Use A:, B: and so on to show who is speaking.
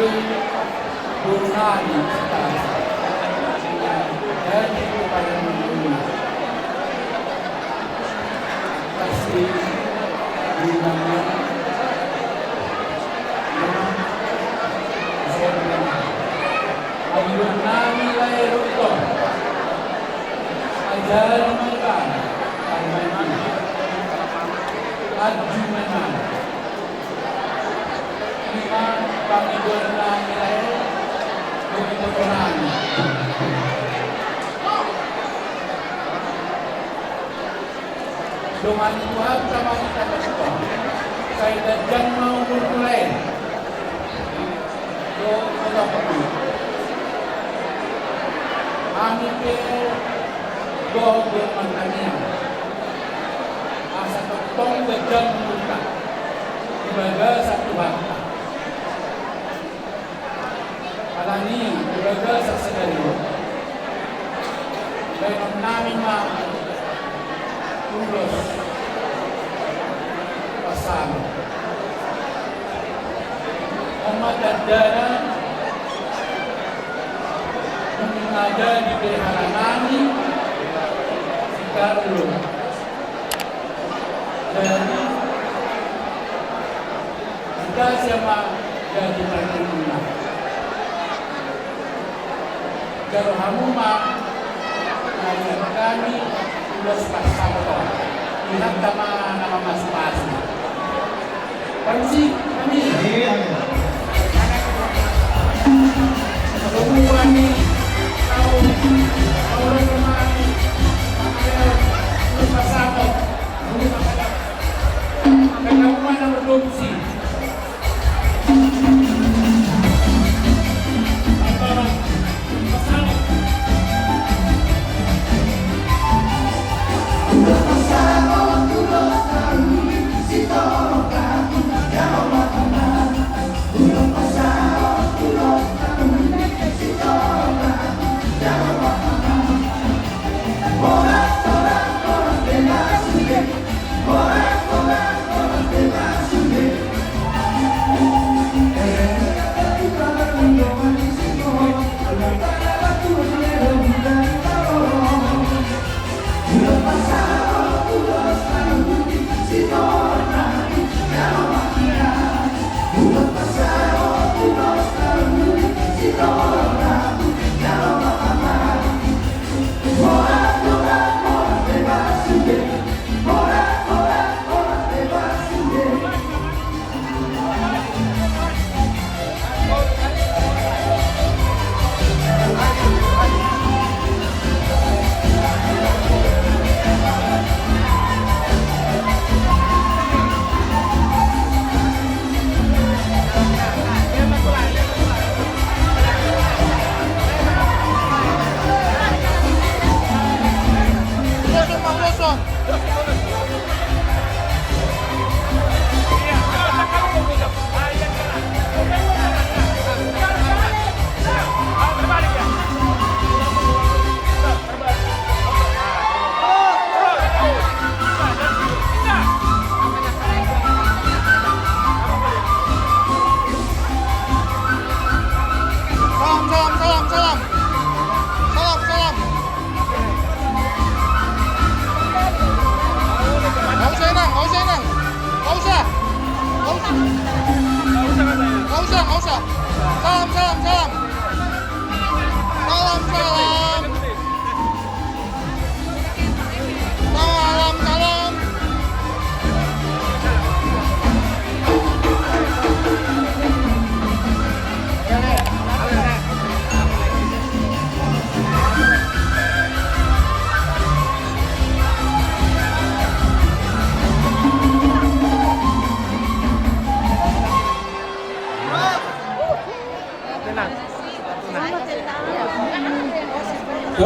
A: Bunani dan kepada dunia pasti dimana ayun nami lahir ito ajar mereka karena adjumenan lima pangidol nami lahir kebetulan dengan Tuhan sama kita bersyukur saya dan mau mulai do kita perlu kami ke do bermantanya asa tong dan muka sebagai satu bangsa alani sebagai sesuatu dengan nama tulus pasal umat dan dana yang ada di pelihara nami sekarang dan kita siapa jadi perlindungan kalau hamuma kami tulus pasal lihat nama masing-masing. Permisi, kami. Semua ini tahu orang kemarin tulus pasal karena mana produksi.
B: Nggak usah. Salam. Salam.